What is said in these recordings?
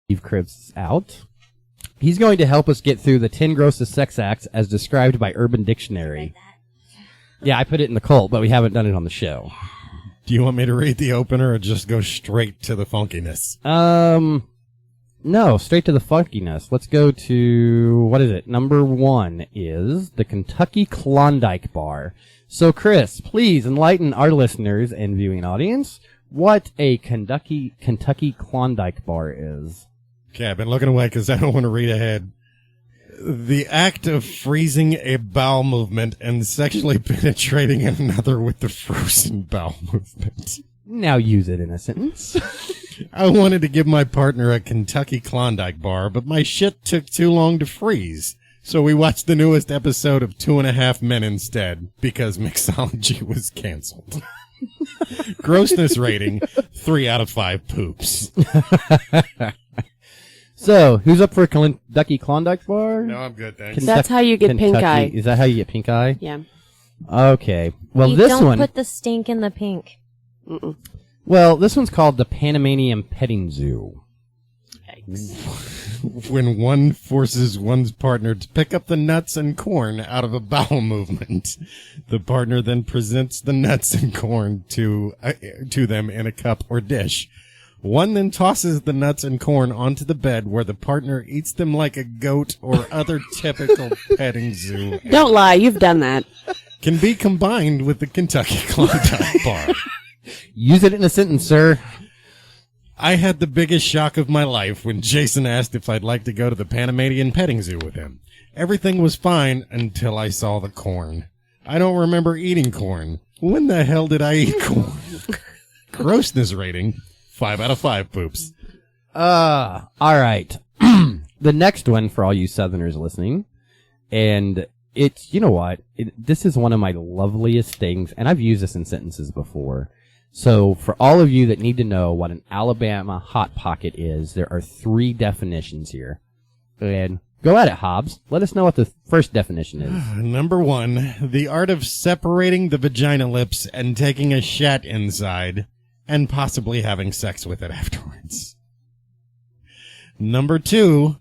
Steve Cripps out. He's going to help us get through the 10 grossest sex acts as described by Urban Dictionary. Yeah, I put it in the cult, but we haven't done it on the show. Do you want me to read the opener or just go straight to the funkiness? No, straight to the funkiness. Let's go to, what is it? Number 1 is the Kentucky Klondike Bar. So, Chris, please enlighten our listeners and viewing audience what a Kentucky Klondike Bar is. Okay, I've been looking away because I don't want to read ahead. The act of freezing a bowel movement and sexually penetrating another with the frozen bowel movement. Now use it in a sentence. I wanted to give my partner a Kentucky Klondike bar, but my shit took too long to freeze. So we watched the newest episode of 2.5 Men instead, because mixology was canceled. Grossness rating, 3 out of 5 poops. So, who's up for Kentucky Klondike Bar? No, I'm good, thanks. That's how you get pink eye. Is that how you get pink eye? Yeah. Okay. Well, you this don't one... put the stink in the pink. Mm-mm. Well, this one's called the Panamanian Petting Zoo. When one forces one's partner to pick up the nuts and corn out of a bowel movement, the partner then presents the nuts and corn to them in a cup or dish. One then tosses the nuts and corn onto the bed where the partner eats them like a goat or other typical petting zoo. Don't lie, you've done that. Can be combined with the Kentucky Klondike Bar. Use it in a sentence, sir. I had the biggest shock of my life when Jason asked if I'd like to go to the Panamanian petting zoo with him. Everything was fine until I saw the corn. I don't remember eating corn. When the hell did I eat corn? Grossness rating, 5 out of 5 poops. All right. The next one for all you Southerners listening, and it's, you know what? This is one of my loveliest things, and I've used this in sentences before. So for all of you that need to know what an Alabama Hot Pocket is, there are 3 definitions here. And go at it, Hobbs. Let us know what the first definition is. Number 1, the art of separating the vagina lips and taking a shat inside, and possibly having sex with it afterwards. Number 2,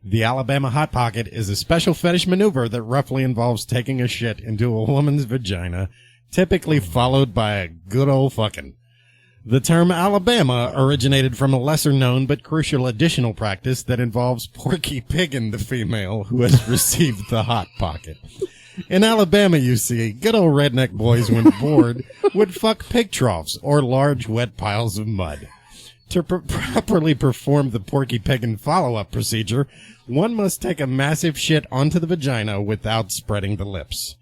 the Alabama Hot Pocket is a special fetish maneuver that roughly involves taking a shit into a woman's vagina, typically followed by a good old fucking. The term Alabama originated from a lesser-known but crucial additional practice that involves Porky Piggin, the female who has received the Hot Pocket. In Alabama, you see, good old redneck boys, when bored, would fuck pig troughs or large wet piles of mud. To properly perform the Porky Piggin follow-up procedure, one must take a massive shit onto the vagina without spreading the lips.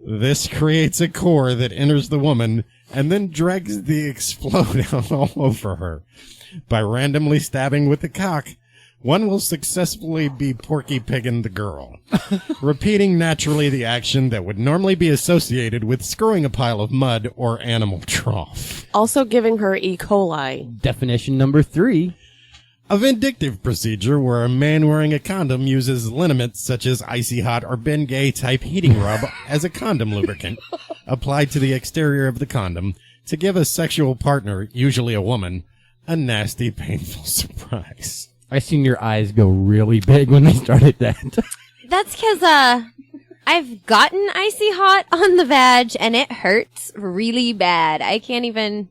This creates a core that enters the woman and then drags the explode out all over her. By randomly stabbing with the cock, one will successfully be Porky Piggin the girl, repeating naturally the action that would normally be associated with screwing a pile of mud or animal trough. Also giving her E. coli. Definition number 3. A vindictive procedure where a man wearing a condom uses liniments such as Icy Hot or Bengay type heating rub as a condom lubricant applied to the exterior of the condom to give a sexual partner, usually a woman, a nasty, painful surprise. I seen your eyes go really big when they started that. That's because, I've gotten Icy Hot on the vag, and it hurts really bad. I can't even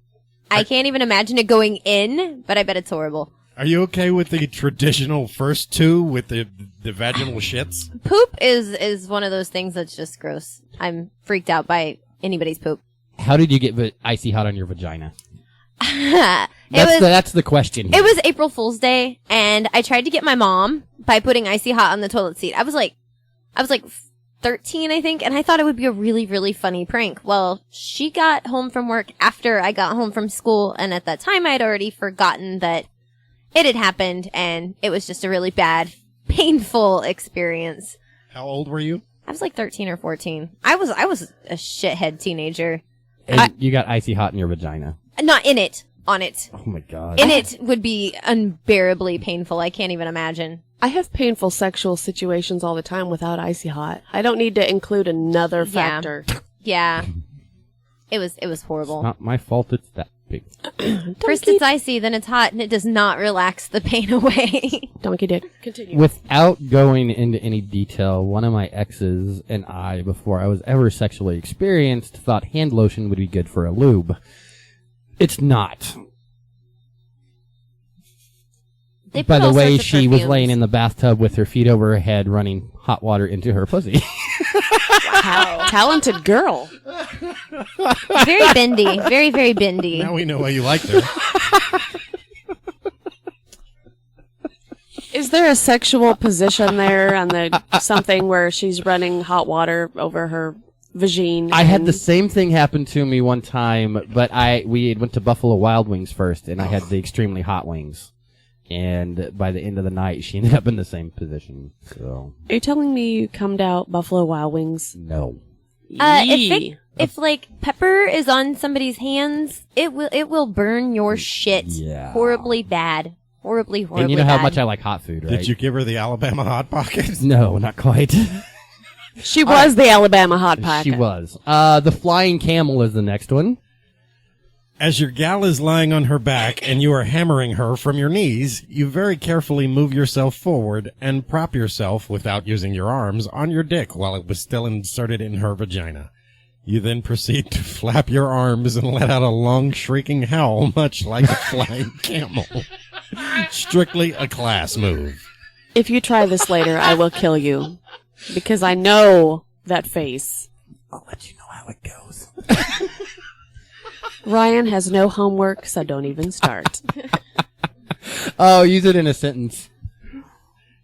imagine it going in, but I bet it's horrible. Are you okay with the traditional first 2 with the vaginal shits? Poop is one of those things that's just gross. I'm freaked out by anybody's poop. How did you get Icy Hot on your vagina? That's the question here. It was April Fool's Day, and I tried to get my mom by putting Icy Hot on the toilet seat. I was like 13, I think, and I thought it would be a really, really funny prank. Well, she got home from work after I got home from school, and at that time I'd already forgotten that it had happened, and it was just a really bad, painful experience. How old were you? I was like 13 or 14. I was a shithead teenager. And you got Icy Hot in your vagina. Not in it, on it. Oh my God. In it would be unbearably painful. I can't even imagine. I have painful sexual situations all the time without Icy Hot. I don't need to include another factor. Yeah. It was horrible. It's not my fault, it's that. pee. First it's icy, then it's hot, and it does not relax the pain away. Donkey dick. Continue. Without going into any detail, one of my exes and I, before I was ever sexually experienced, thought hand lotion would be good for a lube. It's not. They By put the all way, sorts of she was perfumes. laying in the bathtub with her feet over her head, running hot water into her pussy. Wow. Talented girl. Very bendy. Very, very bendy. Now we know why you liked her. Is there a sexual position there on the something where she's running hot water over her vagine? I had the same thing happen to me one time, but we went to Buffalo Wild Wings first, and I had the extremely hot wings. And by the end of the night, she ended up in the same position. So Are you telling me you cummed out Buffalo Wild Wings? no. Yee. If like pepper is on somebody's hands, it will burn your shit Yeah. horribly bad. Horribly bad. And you know how much I like hot food, right? Did you give her the Alabama Hot Pocket? No, not quite. She was the Alabama Hot Pocket. She was. The flying camel is the next one. As your gal is lying on her back and you are hammering her from your knees, you very carefully move yourself forward and prop yourself, without using your arms, on your dick while it was still inserted in her vagina. You then proceed to flap your arms and let out a long shrieking howl, much like a flying camel. Strictly a class move. If you try this later, I will kill you. Because I know that face. I'll let you know how it goes. Ryan has no homework, so don't even start. Oh, use it in a sentence.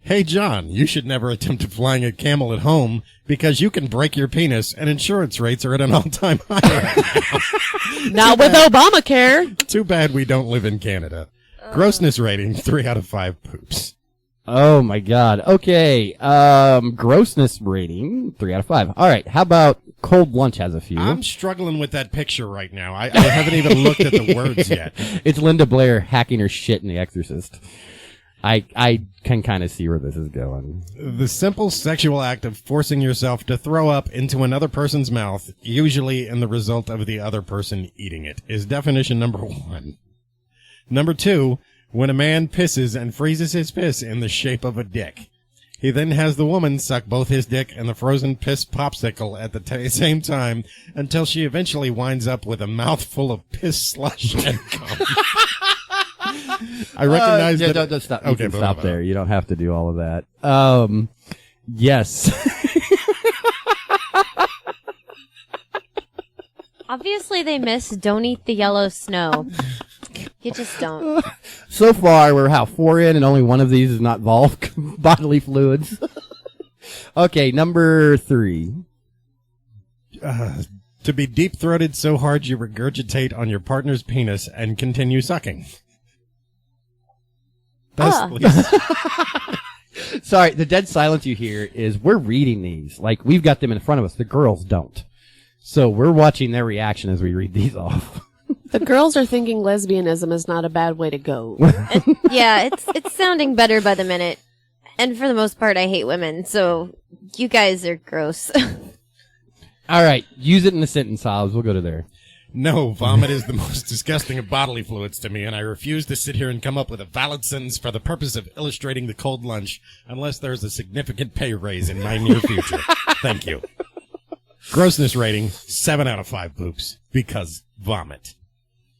Hey, John, you should never attempt flying a camel at home because you can break your penis and insurance rates are at an all-time high right now. Not with Obamacare. Too bad we don't live in Canada. Grossness rating, 3 out of 5 poops. Oh my god. Okay. Grossness rating, 3 out of 5. All right. How about cold lunch has a few? I'm struggling with that picture right now. I haven't even looked at the words yet. It's Linda Blair hacking her shit in The Exorcist. I can kind of see where this is going. The simple sexual act of forcing yourself to throw up into another person's mouth, usually in the result of the other person eating it, is definition number 1. Number 2, when a man pisses and freezes his piss in the shape of a dick. He then has the woman suck both his dick and the frozen piss popsicle at the same time until she eventually winds up with a mouthful of piss slush and cum. I recognize that. Don't stop. Okay, You can blah, stop blah, blah. there. You don't have to do all of that. Yes. Obviously, they miss don't eat the yellow snow. You just don't. So far, we're 4 in, and only one of these is not Volk bodily fluids. Okay, number 3. To be deep-throated so hard you regurgitate on your partner's penis and continue sucking. Sorry, the dead silence you hear is we're reading these. Like, we've got them in front of us. The girls don't. So we're watching their reaction as we read these off. The girls are thinking lesbianism is not a bad way to go. Yeah, it's sounding better by the minute. And for the most part, I hate women, so you guys are gross. All right, use it in a sentence, Hobbs. We'll go to there. No, vomit is the most disgusting of bodily fluids to me, and I refuse to sit here and come up with a valid sentence for the purpose of illustrating the cold lunch unless there's a significant pay raise in my near future. Thank you. Grossness rating, 7 out of 5 poops, because vomit.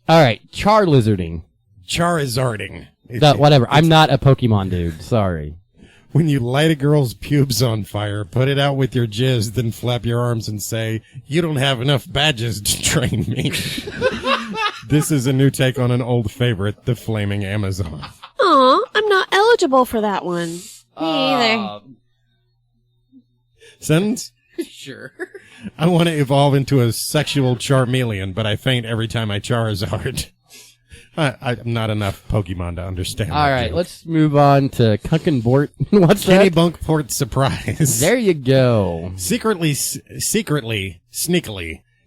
All right, char lizarding. Charizarding. Whatever. I'm not a Pokemon dude. Sorry. When you light a girl's pubes on fire, put it out with your jizz, then flap your arms and say, "You don't have enough badges to train me." This is a new take on an old favorite, the Flaming Amazon. Aw, I'm not eligible for that one. Me either. Sentence? Sure. I want to evolve into a sexual Charmeleon, but I faint every time I Charizard. I'm not enough Pokemon to understand. All right, let's move on to Kunkenbort. What's Kenny that? Bunkport surprise. There you go. Secretly, sneakily,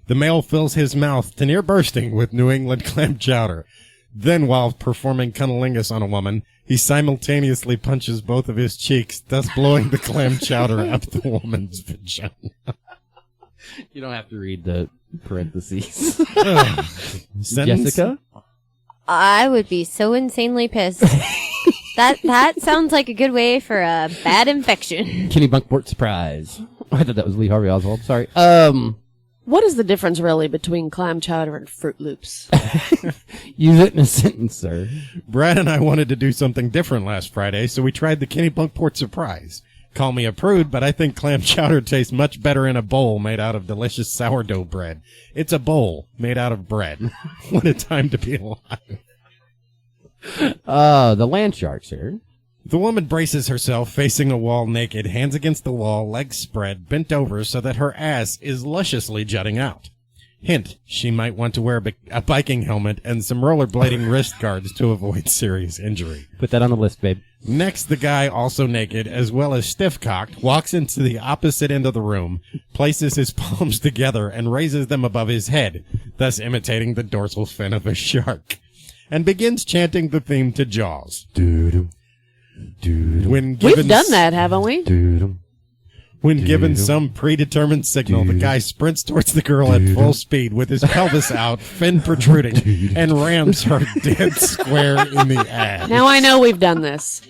the male fills his mouth to near bursting with New England clam chowder. Then, while performing cunnilingus on a woman, he simultaneously punches both of his cheeks, thus blowing the clam chowder up the woman's vagina. You don't have to read the parentheses. Sentence? Jessica? I would be so insanely pissed. That sounds like a good way for a bad infection. Kenny Bunkport surprise. I thought that was Lee Harvey Oswald. Sorry. What is the difference really between clam chowder and Fruit Loops? Use it in a sentence, sir. Brad and I wanted to do something different last Friday, so we tried the Kenny Bunkport surprise. Call me a prude, but I think clam chowder tastes much better in a bowl made out of delicious sourdough bread. It's a bowl made out of bread. What a time to be alive. The land shark, sir. The woman braces herself, facing a wall naked, hands against the wall, legs spread, bent over so that her ass is lusciously jutting out. Hint, she might want to wear a biking helmet and some rollerblading wrist guards to avoid serious injury. Put that on the list, babe. Next, the guy, also naked, as well as stiff-cocked, walks into the opposite end of the room, places his palms together, and raises them above his head, thus imitating the dorsal fin of a shark, and begins chanting the theme to Jaws. Doo-doo. Doo-doo. We've done that, haven't we? Doo-doo. When given some predetermined signal, the guy sprints towards the girl at full speed with his pelvis out, fin protruding, and rams her dead square in the ass. Now I know we've done this.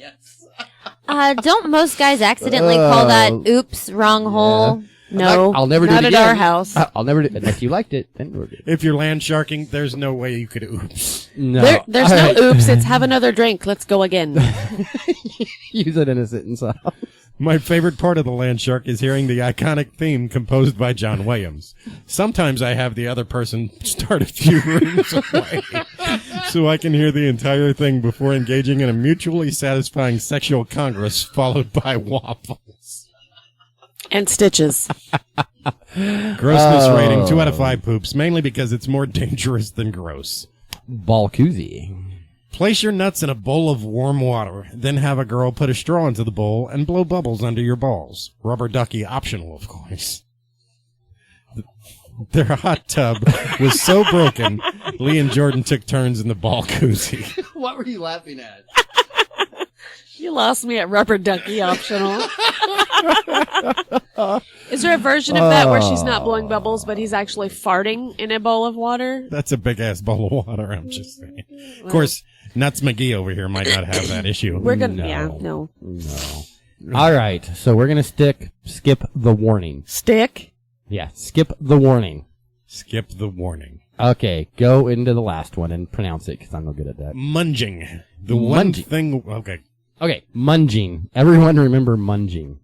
Don't most guys accidentally call that oops, wrong hole? No, I'll never do not it at again. our house. I'll never do it. Unless you liked it, then we're good. If you're land sharking, there's no way you could oops. No. There's no oops. It's have another drink. Let's go again. Use it in a sentence. My favorite part of the land shark is hearing the iconic theme composed by John Williams. Sometimes I have the other person start a few rooms away so I can hear the entire thing before engaging in a mutually satisfying sexual congress followed by waffles. And stitches. Grossness rating 2 out of 5 poops, mainly because it's more dangerous than gross. Ball koozie. Place your nuts in a bowl of warm water, then have a girl put a straw into the bowl and blow bubbles under your balls. Rubber ducky optional, of course. Their hot tub was so broken, Lee and Jordan took turns in the ball koozie. What were you laughing at? You lost me at rubber ducky optional. Is there a version of that where she's not blowing bubbles, but he's actually farting in a bowl of water? That's a big-ass bowl of water, I'm just saying. Of course, Nuts McGee over here might not have that issue. We're gonna, No. yeah, no. All right, so we're gonna skip the warning. Stick? Yeah, skip the warning. Skip the warning. Okay, go into the last one and pronounce it because I'm no good at that. Munging. The one Munging. thing... Okay. Okay, munging. Everyone remember munging.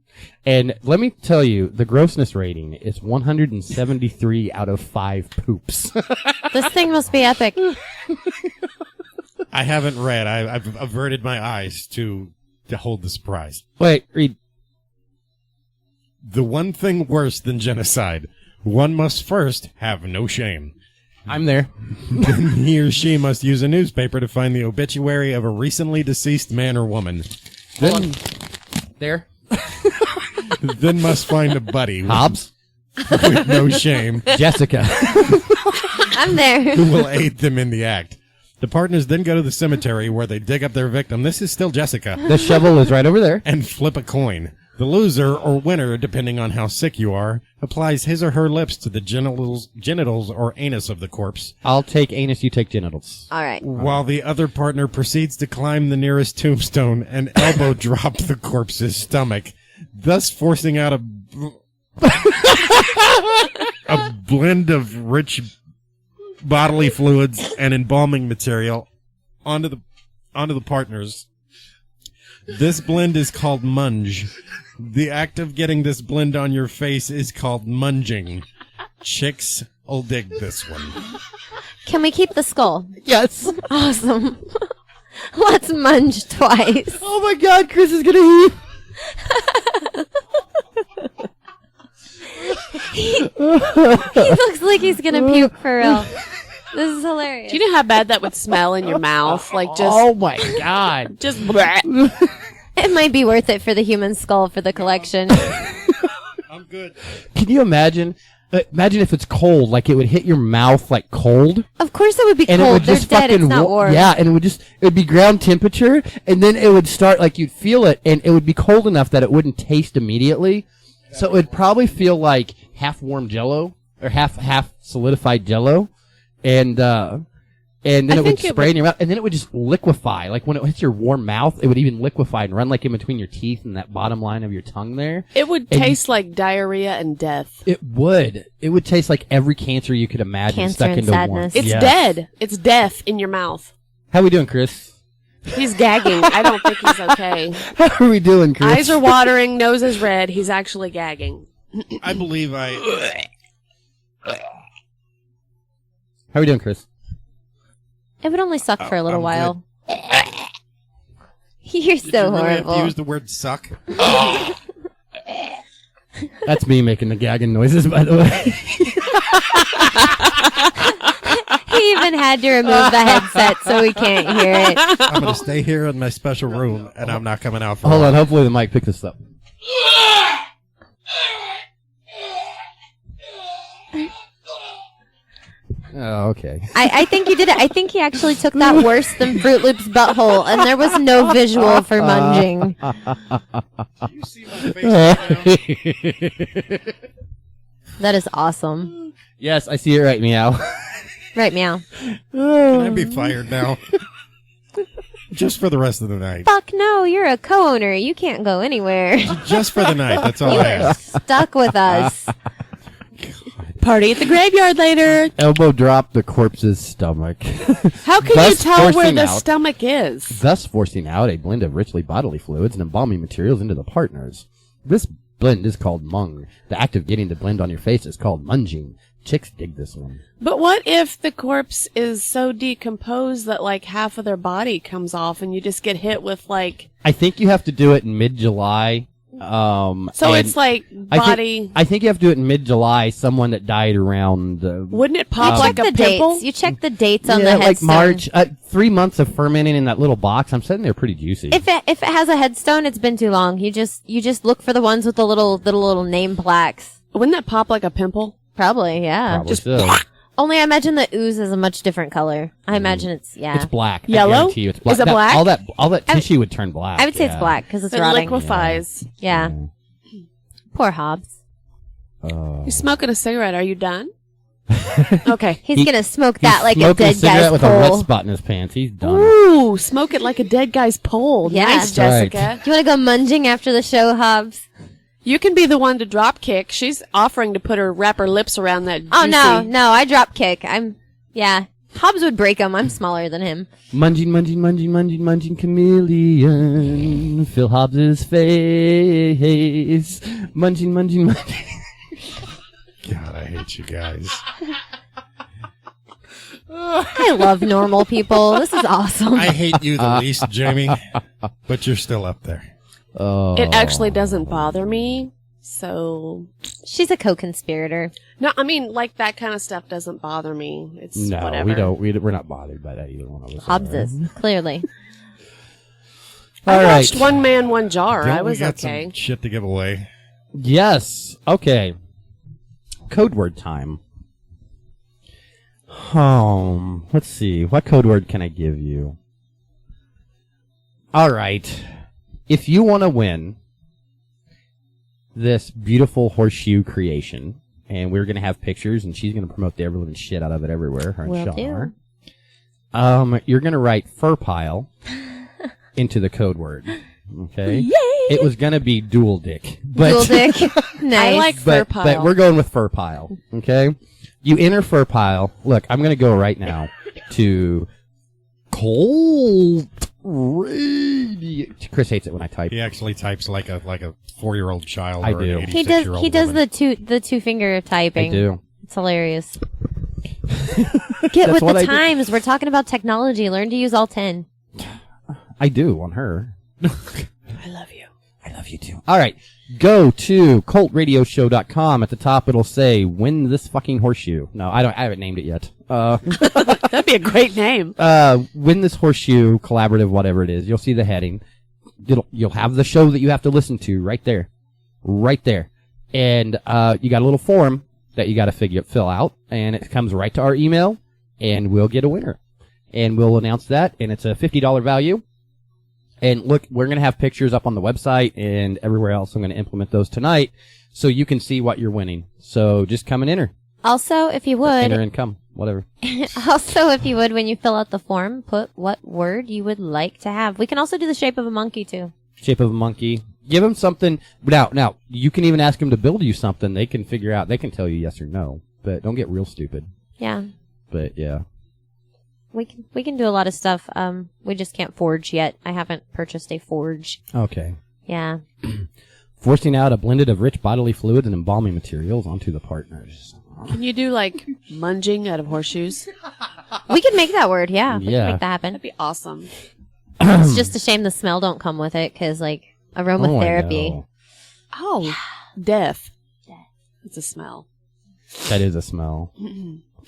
And let me tell you, the grossness rating is 173 out of 5 poops. This thing must be epic. I haven't read. I've averted my eyes to hold the surprise. Wait, read. The one thing worse than genocide. One must first have no shame. I'm there. Then he or she must use a newspaper to find the obituary of a recently deceased man or woman. Then, There. then must find a buddy Hobbs. with no shame Jessica. I'm there. who will aid them in the act. The partners then go to the cemetery where they dig up their victim. This is still Jessica. The shovel is right over there. And flip a coin. The loser, or winner, depending on how sick you are, applies his or her lips to the genitals or anus of the corpse, I'll take anus, you take genitals. All right. while the other partner proceeds to climb the nearest tombstone and elbow drop the corpse's stomach, thus forcing out a blend of rich bodily fluids and embalming material onto the partners. This blend is called munge. The act of getting this blend on your face is called munging. Chicks will dig this one. Can we keep the skull? Yes. Awesome. Let's munge twice. Oh my god, Chris is gonna heave. He looks like he's gonna puke for real. This is hilarious. Do you know how bad that would smell in your mouth? Like just, Oh my god. just bleh. It might be worth it for the human skull for the collection. I'm good. Can you imagine? Imagine if it's cold, like it would hit your mouth like cold. Of course it would be And it cold. would They're just dead. fucking It's not warm. yeah, and it would be ground temperature, and then it would start like you'd feel it, and it would be cold enough that it wouldn't taste immediately. So it would probably feel like half warm Jello or half solidified Jello, and And then I it would think it spray would- in your mouth, and then it would just liquefy. Like when it hits your warm mouth, it would even liquefy and run like in between your teeth and that bottom line of your tongue there. It would And taste like diarrhea and death. It would. It would taste like every cancer you could imagine Cancer stuck and into sadness. one. It's Yes. dead. It's death in your mouth. How we doing, Chris? He's gagging. I don't think he's okay. How are we doing, Chris? Eyes are watering, nose is red. He's actually gagging. I believe How are we doing, Chris? It would only suck for a little I'm while. You're Did so you really have horrible. to use the word suck? That's me making the gagging noises, by the way. He even had to remove the headset so we can't hear it. I'm going to stay here in my special room, and I'm not coming out for Hold a on, while. hopefully the mic picks this up. Oh, okay. I think you did it. I think he actually took that worse than Fruit Loops butthole, and there was no visual for munging. You see my face right now? That is awesome. Yes, I see it right, meow. Right, meow. Can I be fired now? Just for the rest of the night. Fuck no, you're a co-owner. You can't go anywhere. Just for the night. That's all I ask. Stuck with us. Party at the graveyard later. Elbow drop the corpse's stomach. How can you Thus tell where forcing the out- stomach is? Thus forcing out a blend of richly bodily fluids and embalming materials into the partners. This blend is called mung. The act of getting the blend on your face is called munging. Chicks dig this one. But what if the corpse is so decomposed that like half of their body comes off and you just get hit with like... I think you have to do it in mid-July. So and it's like body... I think you have to do it in mid-July. Someone that died around... Wouldn't it pop You like check a the pimple? dates. You check the dates on the yeah, headstone. like March. 3 months of fermenting in that little box. I'm sitting there pretty juicy. If it has a headstone, it's been too long. You just look for the ones with the little name plaques. Wouldn't that pop like a pimple? Probably, yeah. Probably so. Only I imagine the ooze is a much different color. I imagine it's It's black. I Yellow? guarantee you it's black. Is it black? All that tissue would turn black. I would say it's yeah. black because it's It rotting. liquefies. Yeah. Poor Hobbs. You're smoking a cigarette. Are you done? Okay. He's gonna smoke He's that like a smoking dead cigarette guy's with a red pole. spot in his pants. He's done. Ooh, smoke it like a dead guy's pole. Yeah. Nice, That's right. Jessica. Do you want to go munging after the show, Hobbs? You can be the one to drop kick. She's offering to wrap her lips around that Oh juicy- no, I drop kick. Yeah. Hobbs would break him. I'm smaller than him. Munging, munging, munging, munging, munging chameleon. Phil Hobbs's face. Munging, munging, munging. God, I hate you guys. I love normal people. This is awesome. I hate you the least, Jamie, but you're still up there. Oh. It actually doesn't bother me. So, She's a co-conspirator. no, I mean, like that kind of stuff doesn't bother me. It's No, whatever. we don't. We're not bothered by that either one of us. Hobbs is, clearly. I All right. watched One Man, One Jar. I Don't we was got okay. some shit to give away? Yes. Okay. Code word time. Let's see. What code word can I give you? All right. If you want to win this beautiful horseshoe creation, and we're going to have pictures, and she's going to promote the ever living shit out of it everywhere, her and Will Sean do. are. You're going to write fur pile into the code word. Okay? Yay! It was going to be dual dick. But Dual dick. Nice. I like fur pile. but we're going with fur pile. Okay? You enter fur pile. Look, I'm going to go right now to Cold Radio. Chris hates it when I type. He actually types like a 4-year-old child. I or do. An He does 86-year-old the woman. two finger typing. I do. It's hilarious. Get That's with what the I do. times. We're talking about technology. Learn to use all 10. I do on her. I love you. I love you too. All right. Go to coltradioshow.com. At the top, it'll say, win this fucking horseshoe. No, I haven't named it yet. That'd be a great name. Win this horseshoe collaborative, whatever it is. You'll see the heading. You'll have the show that you have to listen to right there. And, you got a little form that you got to fill out, and it comes right to our email, and we'll get a winner. And we'll announce that, and it's a $50 value. And look, we're going to have pictures up on the website and everywhere else. I'm going to implement those tonight so you can see what you're winning. So just come and enter. Also, if you would, Enter and come. whatever. Also, if you would, when you fill out the form, put what word you would like to have. We can also do the shape of a monkey, too. Shape of a monkey. Give them something. Now, you can even ask them to build you something. They can figure out. They can tell you yes or no. But don't get real stupid. Yeah. But, yeah. We can do a lot of stuff. We just can't forge yet. I haven't purchased a forge. Okay. Yeah. Forcing out a blended of rich bodily fluids and embalming materials onto the partners. Can you do like munging out of horseshoes? We can make that word, yeah. We Yeah. can make that happen. That'd be awesome. It's just a shame the smell don't come with it, because, like, aromatherapy. Oh, Oh, death. It's a smell. that is a smell.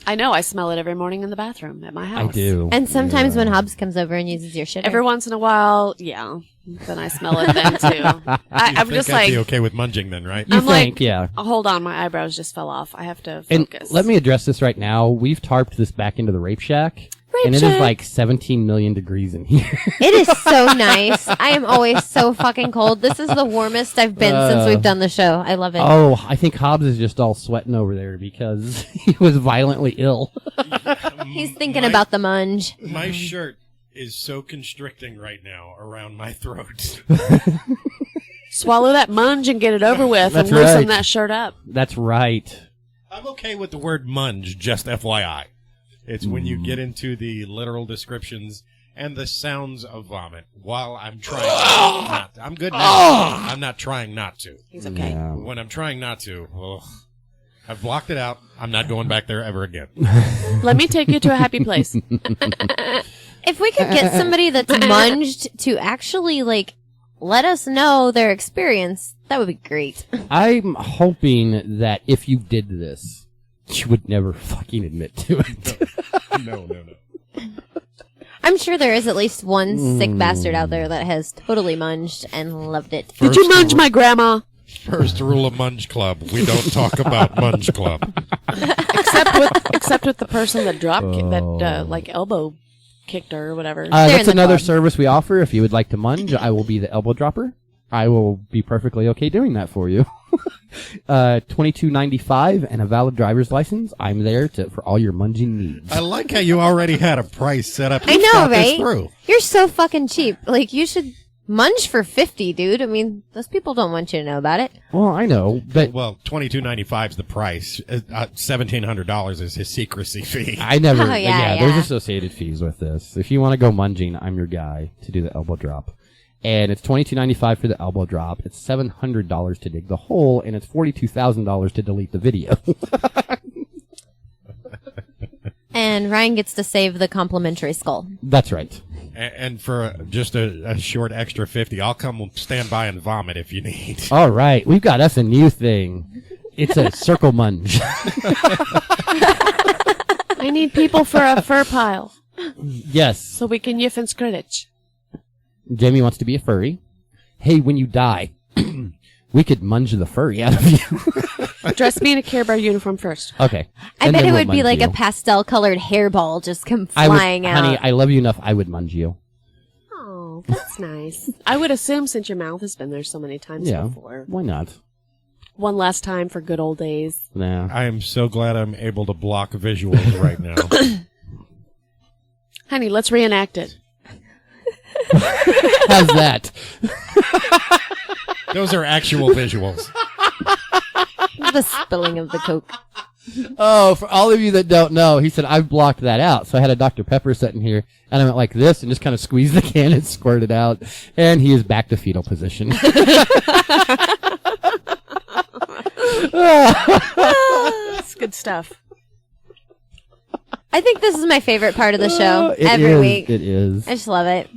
I know. I smell it every morning in the bathroom at my house. I do. And sometimes when Hobbs comes over and uses your shit. Every once in a while, yeah. Then I smell it then too. I'm just I'd be like, okay with munging then, right? You I'm think, like, yeah. oh, hold on, my eyebrows just fell off. I have to And focus. let me address this right now. We've tarped this back into the rape shack. And it shack. is like 17 million degrees in here. It is so nice. I am always so fucking cold. This is the warmest I've been since we've done the show. I love it. Oh, I think Hobbs is just all sweating over there because he was violently ill. He's thinking about the munge. My shirt is so constricting right now around my throat. Swallow that munge and get it over with That's and loosen right. that shirt up. That's right. I'm okay with the word munge, just FYI. It's when you get into the literal descriptions and the sounds of vomit while I'm trying not to. I'm good now. I'm not trying not to. He's okay. Yeah. When I'm trying not to, I've blocked it out. I'm not going back there ever again. Let me take you to a happy place. If we could get somebody that's munged to actually, like, let us know their experience, that would be great. I'm hoping that if you did this, you would never fucking admit to it. No. I'm sure there is at least one sick bastard out there that has totally munged and loved it. Did you munge my grandma? First rule of Munge Club: we don't talk about Munge Club. Except with the person that like elbow kicked her or whatever. They're That's in the another club. service we offer. If you would like to munge, I will be the elbow dropper. I will be perfectly okay doing that for you. $22.95 and a valid driver's license. I'm there for all your munging needs. I like how you already had a price set up. I You know, thought this right? through. You're so fucking cheap. Like, you should munge for $50, dude. I mean, those people don't want you to know about it. Well, I know, but Well, $22.95 is the price. $1,700 is his secrecy fee. I never. Oh, yeah, there's yeah. associated fees with this. If you want to go munging, I'm your guy to do the elbow drop. And it's $22.95 for the elbow drop. It's $700 to dig the hole, and it's $42,000 to delete the video. And Ryan gets to save the complimentary skull. That's right. And for just a short extra 50, I'll come stand by and vomit if you need. All right, we've got us a new thing. It's a circle munge. I need people for a fur pile Yes. so we can yiff and scritch. Jamie wants to be a furry. Hey, when you die, we could munge the furry out of you. Dress me in a Care Bear uniform first. Okay. I And bet then it we'll would be munge like you. a pastel-colored hairball just come I would- flying out. Honey, I love you enough. I would munge you. Oh, that's nice. I would assume since your mouth has been there so many times Yeah. before. Why not? One last time for good old days. Nah. I am so glad I'm able to block visuals right now. Honey, let's reenact it. How's that? Those are actual visuals. The spilling of the Coke. Oh, for all of you that don't know, he said, I've blocked that out. So I had a Dr. Pepper sitting here, and I went like this and just kind of squeezed the can and squirted out. And he is back to fetal position. That's good stuff. I think this is my favorite part of the show It every is, week. It is. I just love it.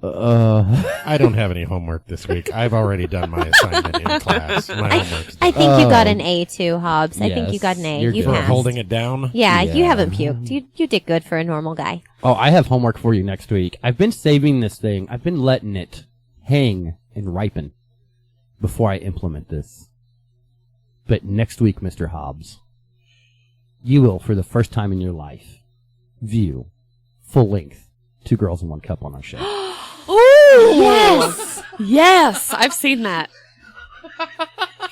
I don't have any homework this week. I've already done my assignment in class. My homework's I done. think you got an A too, Hobbs. I think Yes, you got an A. you're You good. For passed. holding it down. Yeah, you Yeah. haven't puked. You did good for a normal guy. Oh, I have homework for you next week. I've been saving this thing. I've been letting it hang and ripen before I implement this. But next week, Mr. Hobbs, you will, for the first time in your life, view full length 2 Girls in 1 Cup on our show. Ooh! Yes! Yes! I've seen that.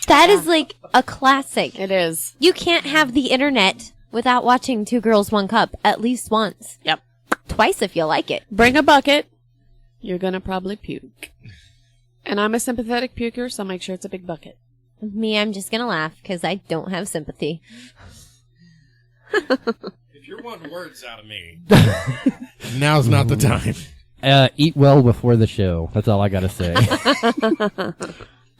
That is like a classic. It is. You can't have the internet without watching Two Girls, One Cup at least once. Yep. Twice if you like it. Bring a bucket. You're going to probably puke. And I'm a sympathetic puker, so make sure it's a big bucket. Me, I'm just going to laugh because I don't have sympathy. If you're wanting words out of me, now's not the time. Eat well before the show. That's all I gotta say.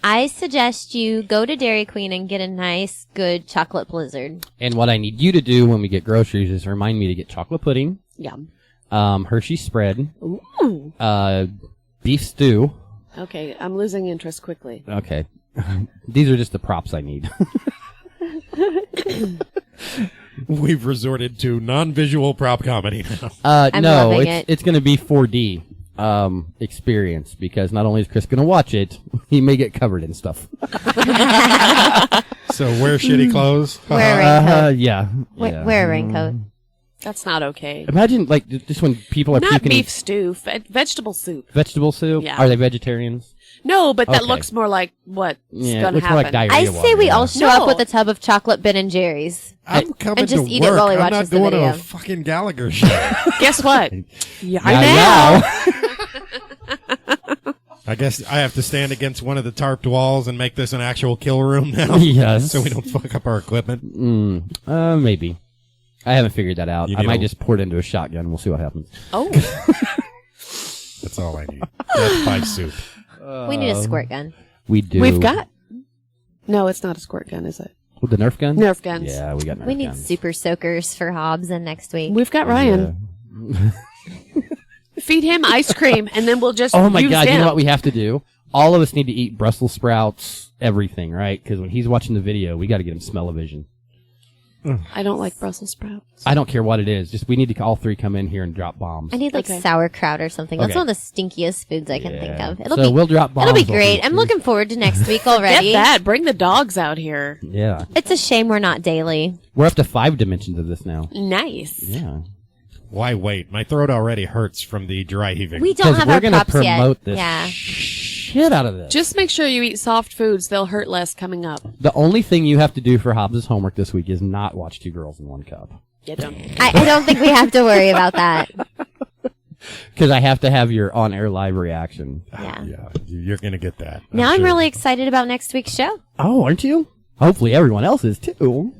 I suggest you go to Dairy Queen and get a nice, good chocolate blizzard. And what I need you to do when we get groceries is remind me to get chocolate pudding, Yum. Hershey spread, Ooh. beef stew. Okay, I'm losing interest quickly. Okay. These are just the props I need. We've resorted to non-visual prop comedy now. I'm no, loving it. it's going to be 4D experience because not only is Chris going to watch it, he may get covered in stuff. So wear shitty clothes. Wear a raincoat. Yeah. Wear a raincoat. That's not okay. Imagine like just when people are Not puking beef stew, vegetable soup. vegetable soup. Yeah. Are they vegetarians? No, but that Okay. looks more like what's Yeah, it going to looks more happen. like diarrhea. I water, say we yeah. all show No. up with a tub of chocolate Ben and Jerry's. I'm coming And just to eat it work. while he I'm watches not the doing video. a fucking Gallagher show. Guess what? Yeah, Now. I guess I have to stand against one of the tarped walls and make this an actual kill room now. Yes. So we don't fuck up our equipment. Maybe. I haven't figured that out. You I need might a- just pour it into a shotgun. We'll see what happens. Oh, That's all I need. That's pie soup. We need a squirt gun. We do. we've got. No, it's not a squirt gun, is it? With the Nerf gun? Nerf guns. Yeah, we got Nerf We need guns. super soakers for Hobbs and next week. We've got Ryan. Feed him ice cream, and then we'll just. Oh my use god, him. you know what we have to do? All of us need to eat Brussels sprouts, everything, right? Because when he's watching the video, we got to get him smell-o-vision. I don't like Brussels sprouts. I don't care what it is. Just we need to all three come in here and drop bombs. I need like Okay. sauerkraut or something. That's Okay. one of the stinkiest foods I can think of. We'll drop bombs. It'll be over great. here. I'm looking forward to next week Get already. that. Bring the dogs out here. Yeah. It's a shame we're not daily. We're up to 5 dimensions of this now. Nice. Yeah. Why wait? My throat already hurts from the dry heaving. We don't have we're our gonna props promote yet. this Yeah. shit out of this. Just make sure you eat soft foods. They'll hurt less coming up. The only thing you have to do for Hobbs' homework this week is not watch Two Girls in One Cup. Get them. I don't think we have to worry about that. Because I have to have your on-air live reaction. Yeah. Yeah, you're going to get that. Now I'm sure. really excited about next week's show. Oh, aren't you? Hopefully everyone else is too.